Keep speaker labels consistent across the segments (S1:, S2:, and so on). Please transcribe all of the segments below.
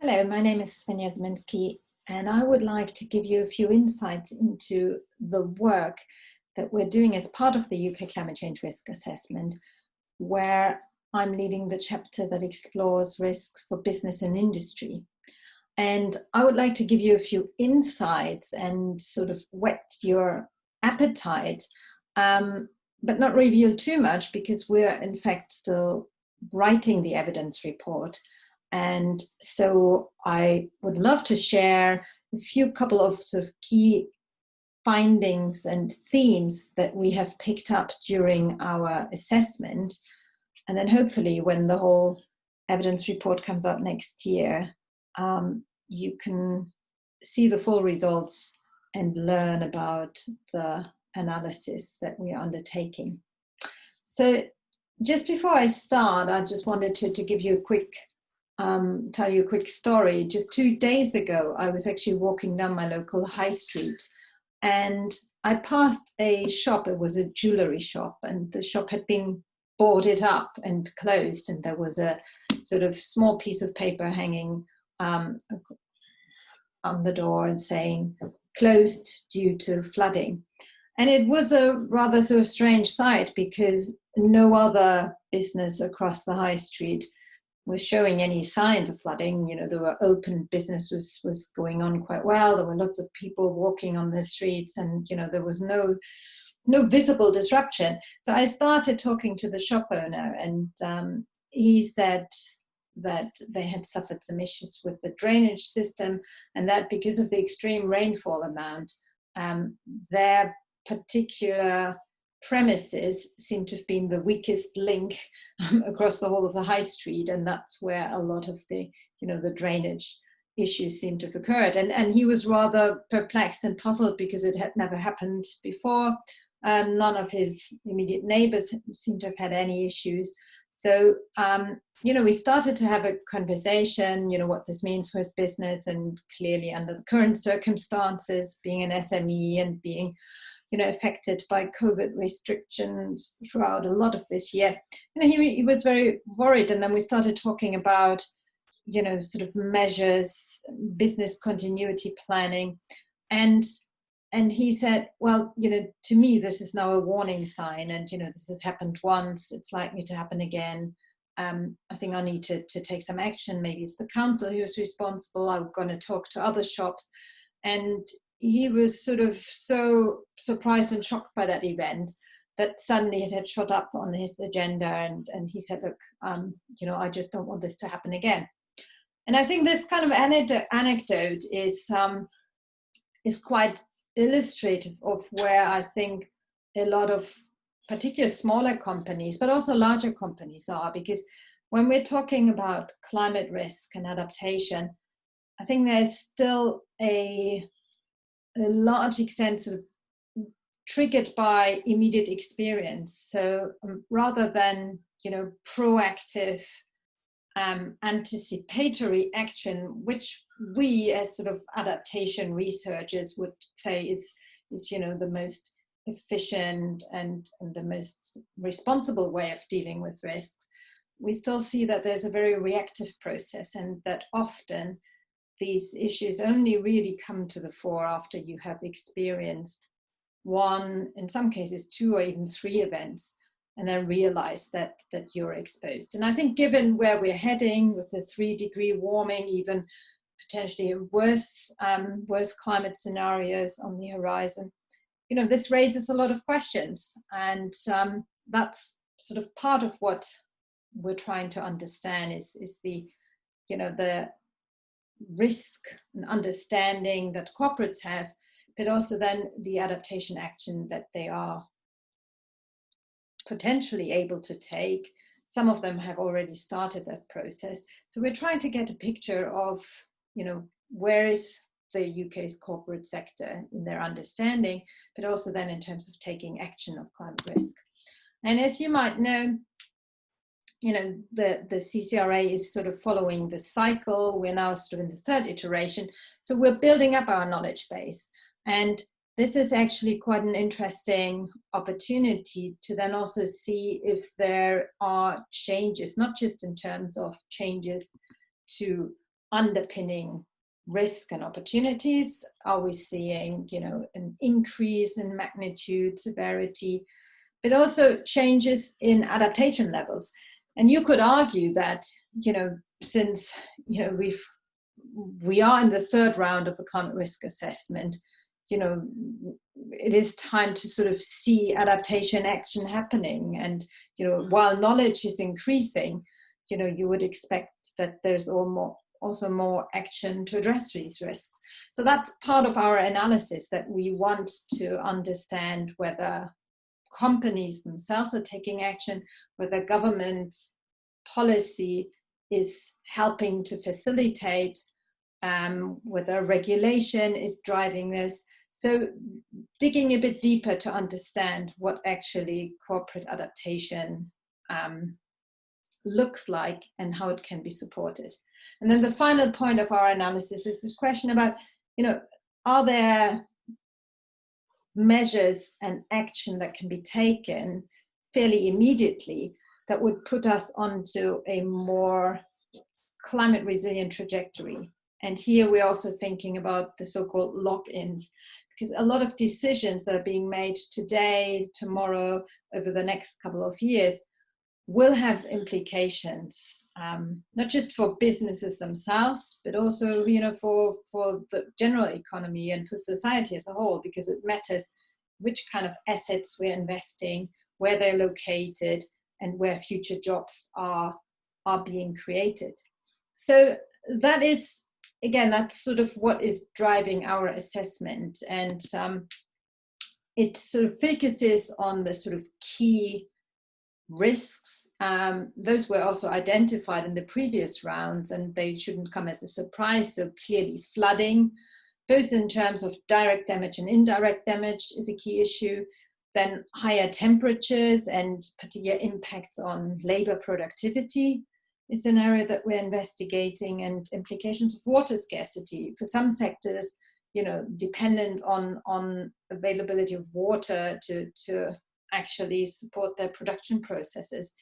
S1: Hello, my name is Swenja Surminski, and I would like to give you a few insights into the work that we're doing as part of the UK Climate Change Risk Assessment, where I'm leading the chapter that explores risks for business and industry. And I would like to give you a few insights and sort of whet your appetite, but not reveal too much because we're in fact still writing the evidence report. And so I would love to share a couple of sort of key findings and themes that we have picked up during our assessment. And then hopefully when the whole evidence report comes out next year, you can see the full results and learn about the analysis that we are undertaking. So just before I start, I just wanted to give you a quick tell you a quick story. Just 2 days ago, I was actually walking down my local high street and I passed a shop. It was a jewelry shop, and the shop had been boarded up and closed, and there was a sort of small piece of paper hanging on the door and saying closed due to flooding. And it was a rather sort of strange sight because no other business across the high street was showing any signs of flooding. You know, there were open, business was going on quite well. There were lots of people walking on the streets, and you know, there was no visible disruption. So I started talking to the shop owner, and he said that they had suffered some issues with the drainage system, and that because of the extreme rainfall amount, their particular premises seem to have been the weakest link across the whole of the high street, and that's where a lot of the, you know, the drainage issues seem to have occurred. And he was rather perplexed and puzzled because it had never happened before. None of his immediate neighbors seemed to have had any issues. So, you know, we started to have a conversation, you know, what this means for his business, and clearly under the current circumstances, being an SME and being, you know, affected by COVID restrictions throughout a lot of this year. You know, he was very worried. And then we started talking about, you know, sort of measures, business continuity planning. And he said, well, you know, to me, this is now a warning sign. And, you know, this has happened once, it's likely to happen again. I think I need to take some action. Maybe it's the council who's responsible. I'm going to talk to other shops. And he was sort of so surprised and shocked by that event that suddenly it had shot up on his agenda, and he said, look, you know, I just don't want this to happen again. And I think this kind of anecdote is quite illustrative of where I think a lot of particular smaller companies, but also larger companies are, because when we're talking about climate risk and adaptation, I think there's still a large extent sort of triggered by immediate experience. So rather than, you know, proactive anticipatory action, which we as sort of adaptation researchers would say is you know, the most efficient and the most responsible way of dealing with risks, we still see that there's a very reactive process, and that often these issues only really come to the fore after you have experienced one, in some cases 2 or even 3 events, and then realize that you're exposed. And I think given where we're heading with the 3-degree warming, even potentially worse climate scenarios on the horizon, you know, this raises a lot of questions. And that's sort of part of what we're trying to understand is the, you know, the risk and understanding that corporates have, but also then the adaptation action that they are potentially able to take. Some of them have already started that process. So we're trying to get a picture of, you know, where is the UK's corporate sector in their understanding, but also then in terms of taking action of climate risk. And as you might know, you know, the CCRA is sort of following the cycle. We're now sort of in the 3rd iteration. So we're building up our knowledge base. And this is actually quite an interesting opportunity to then also see if there are changes, not just in terms of changes to underpinning risk and opportunities? Are we seeing, an increase in magnitude, severity, but also changes in adaptation levels? And you could argue that, since, we are in the third round of a climate risk assessment, it is time to sort of see adaptation action happening. And, while knowledge is increasing, you would expect that there's also more action to address these risks. So that's part of our analysis, that we want to understand whether companies themselves are taking action, whether government policy is helping to facilitate, whether regulation is driving this. So digging a bit deeper to understand what actually corporate adaptation looks like and how it can be supported. And then the final point of our analysis is this question about, are there measures and action that can be taken fairly immediately that would put us onto a more climate resilient trajectory? And here we're also thinking about the so-called lock-ins, because a lot of decisions that are being made today, tomorrow, over the next couple of years will have implications, not just for businesses themselves, but also, for the general economy and for society as a whole, because it matters which kind of assets we're investing, where they're located, and where future jobs are being created. So that is, again, that's sort of what is driving our assessment. And it sort of focuses on the sort of key risks. Those were also identified in the previous rounds, and they shouldn't come as a surprise. So clearly flooding, both in terms of direct damage and indirect damage, is a key issue. Then higher temperatures and particular impacts on labor productivity is an area that we're investigating, and implications of water scarcity. For some sectors, dependent on availability of water to actually support their production processes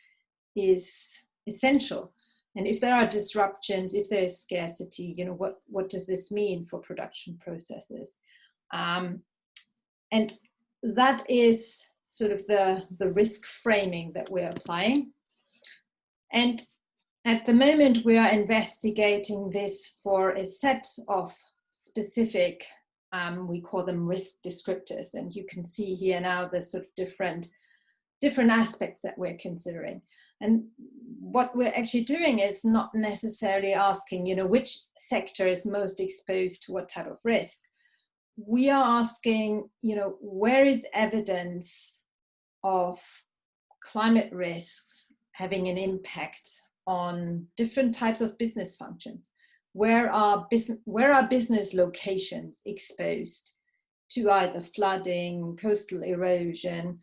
S1: is essential. And if there are disruptions, if there is scarcity, what does this mean for production processes? And that is sort of the risk framing that we're applying. And at the moment, we are investigating this for a set of specific, we call them risk descriptors. And you can see here now the sort of different aspects that we're considering. And what we're actually doing is not necessarily asking, which sector is most exposed to what type of risk. We are asking, where is evidence of climate risks having an impact on different types of business functions? Where are business locations exposed to either flooding, coastal erosion,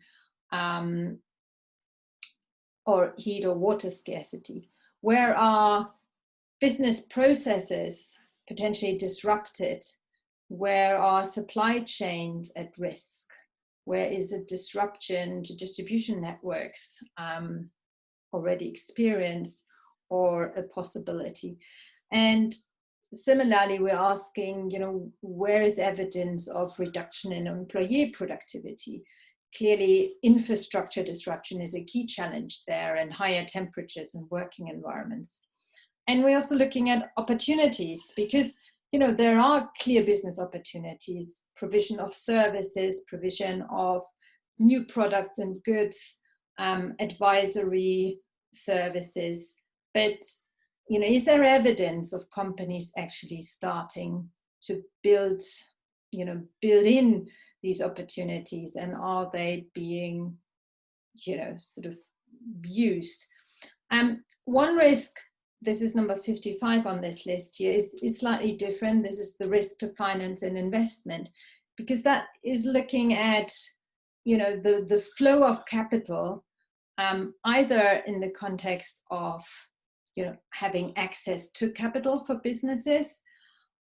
S1: or heat or water scarcity? Where are business processes potentially disrupted? Where are supply chains at risk? Where is a disruption to distribution networks already experienced or a possibility? And similarly, we're asking, where is evidence of reduction in employee productivity? Clearly, infrastructure disruption is a key challenge there, and higher temperatures and working environments. And we're also looking at opportunities, because there are clear business opportunities, provision of services, provision of new products and goods, advisory services. But, is there evidence of companies actually starting to build in these opportunities, and are they being, sort of used? One risk, this is number 55 on this list here, is slightly different. This is the risk to finance and investment, because that is looking at, the flow of capital, either in the context of, having access to capital for businesses,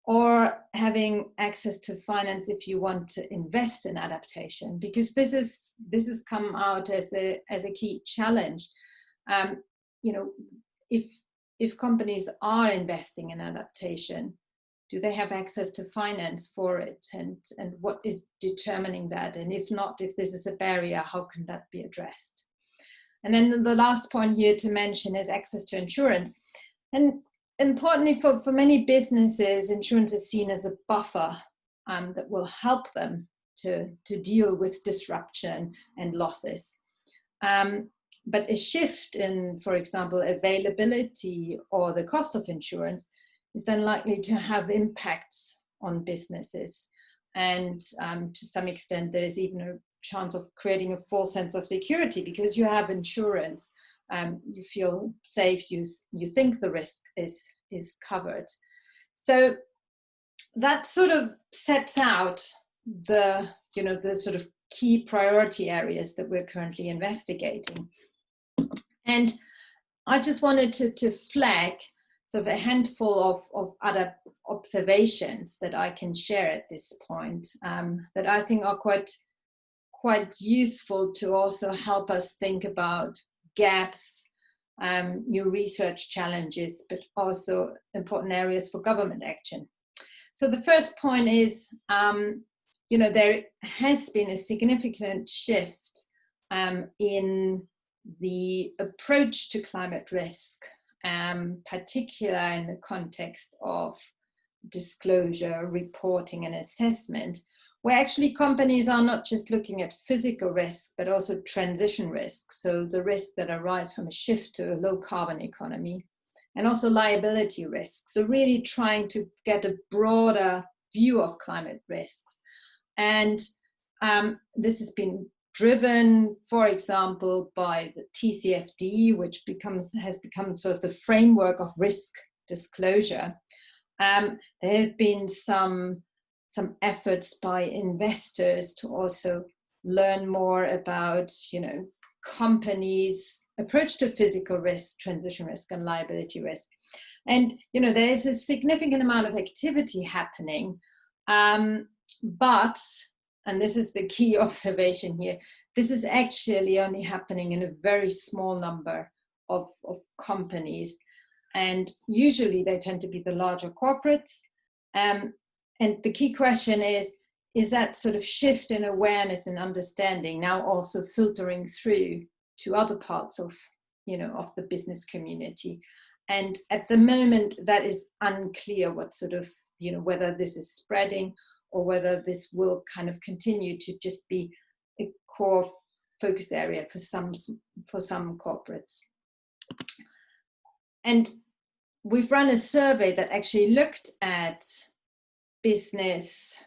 S1: or having access to finance if you want to invest in adaptation, because this has come out as a key challenge. If if companies are investing in adaptation, do they have access to finance for it? And what is determining that? And if not, if this is a barrier, how can that be addressed? And then the last point here to mention is access to insurance. And importantly, for many businesses, insurance is seen as a buffer that will help them to deal with disruption and losses. But a shift in, for example, availability or the cost of insurance is then likely to have impacts on businesses. And to some extent, there is even a chance of creating a false sense of security because you have insurance, you feel safe, you think the risk is covered. So that sort of sets out the sort of key priority areas that we're currently investigating. And I just wanted to flag sort of a handful of other observations that I can share at this point that I think are quite useful to also help us think about gaps, new research challenges, but also important areas for government action. So the first point is, there has been a significant shift in the approach to climate risk, particularly in the context of disclosure, reporting, and assessment, where actually companies are not just looking at physical risk, but also transition risk. So the risks that arise from a shift to a low carbon economy, and also liability risk. So really trying to get a broader view of climate risks. And this has been driven, for example, by the TCFD, which has become sort of the framework of risk disclosure. There have been some efforts by investors to also learn more about, companies' approach to physical risk, transition risk, and liability risk. And, there is a significant amount of activity happening, but, and this is the key observation here, this is actually only happening in a very small number of companies. And usually they tend to be the larger corporates. And the key question is that sort of shift in awareness and understanding now also filtering through to other parts of the business community? And at the moment, that is unclear what sort of, whether this is spreading or whether this will kind of continue to just be a core focus area for some corporates. And we've run a survey that actually looked at business,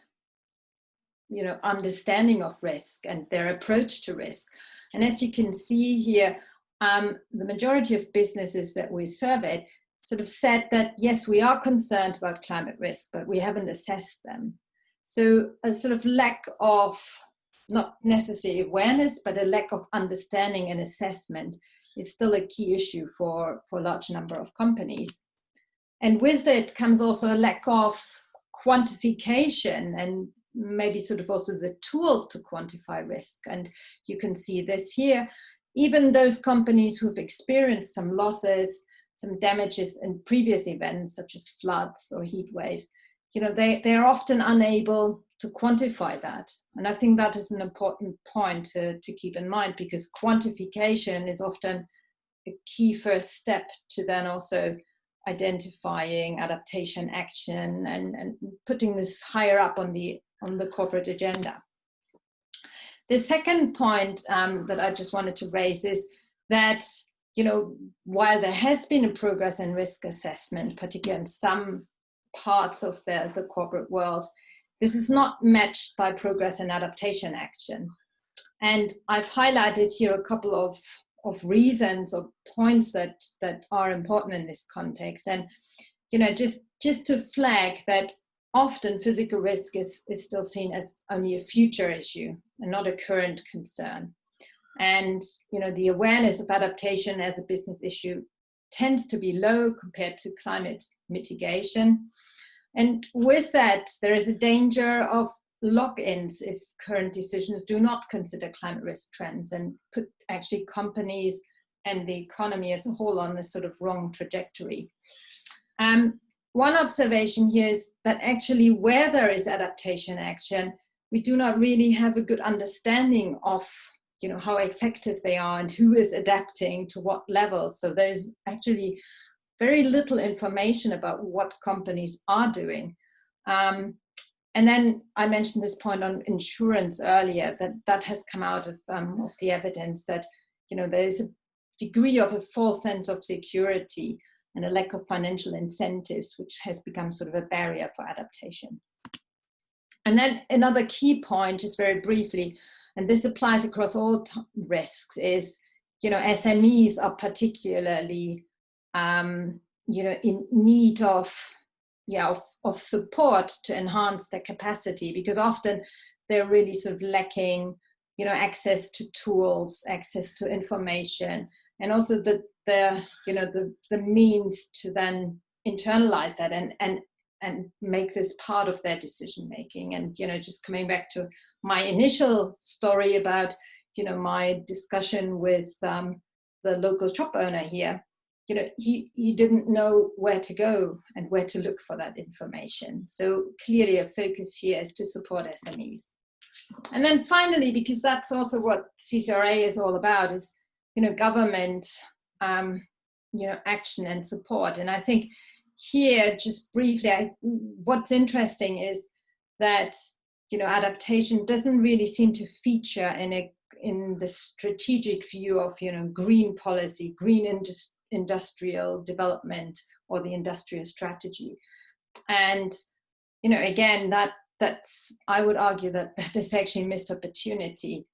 S1: understanding of risk and their approach to risk. And as you can see here, the majority of businesses that we surveyed sort of said that, yes, we are concerned about climate risk, but we haven't assessed them. So a sort of lack of, not necessarily awareness, but a lack of understanding and assessment is still a key issue for a large number of companies. And with it comes also a lack of quantification and maybe sort of also the tools to quantify risk. And you can see this here. Even those companies who've experienced some losses, some damages in previous events, such as floods or heat waves, they're often unable to quantify that. And I think that is an important point to keep in mind, because quantification is often a key first step to then also identifying adaptation action and putting this higher up on the corporate agenda. The second point that I just wanted to raise is that, while there has been a progress in risk assessment, particularly in some parts of the corporate world, this is not matched by progress in adaptation action. And I've highlighted here a couple of reasons or points that are important in this context. And, just to flag that often physical risk is still seen as only a future issue and not a current concern. And, the awareness of adaptation as a business issue tends to be low compared to climate mitigation. And with that, there is a danger of lock-ins if current decisions do not consider climate risk trends and put actually companies and the economy as a whole on a sort of wrong trajectory. One observation here is that actually where there is adaptation action, we do not really have a good understanding of, you know, how effective they are and who is adapting to what level. So there's actually very little information about what companies are doing. And then I mentioned this point on insurance earlier, that has come out of the evidence that, you know, there is a degree of a false sense of security and a lack of financial incentives, which has become sort of a barrier for adaptation. And then another key point, just very briefly, and this applies across all risks, is, you know, SMEs are particularly, you know, in need of support to enhance their capacity, because often they're really sort of lacking, you know, access to tools, access to information, and also the means to then internalize that and make this part of their decision making. And, you know, just coming back to my initial story about, you know, my discussion with the local shop owner here, you know, he didn't know where to go and where to look for that information. So clearly a focus here is to support SMEs. And then finally, because that's also what CCRA is all about, is, you know, government, you know, action and support. And I think here, just briefly, what's interesting is that, you know, adaptation doesn't really seem to feature in the strategic view of, you know, green policy, green industrial development, or the industrial strategy. And, you know, again, that's I would argue that is actually a missed opportunity.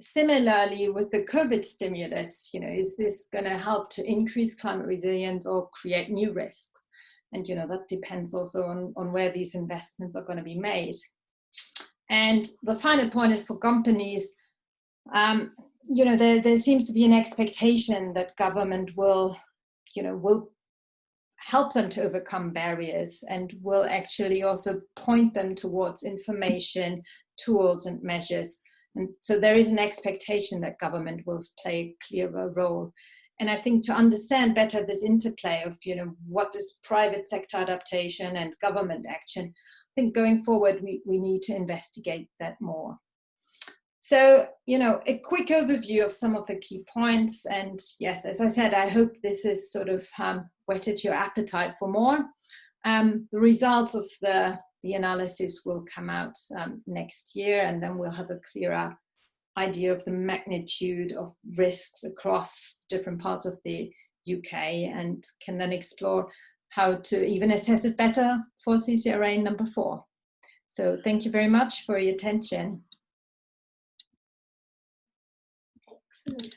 S1: Similarly, with the COVID stimulus, you know, is this going to help to increase climate resilience or create new risks? And, you know, that depends also on where these investments are going to be made. And the final point is for companies, you know, there seems to be an expectation that government will help them to overcome barriers and will actually also point them towards information, tools and measures. And so there is an expectation that government will play a clearer role. And I think to understand better this interplay of, you know, what is private sector adaptation and government action, I think going forward, we need to investigate that more. So, you know, a quick overview of some of the key points. And yes, as I said, I hope this has sort of whetted your appetite for more. The results of the analysis will come out next year, and then we'll have a clearer idea of the magnitude of risks across different parts of the UK, and can then explore how to even assess it better for CCRA number 4. So thank you very much for your attention.
S2: Excellent.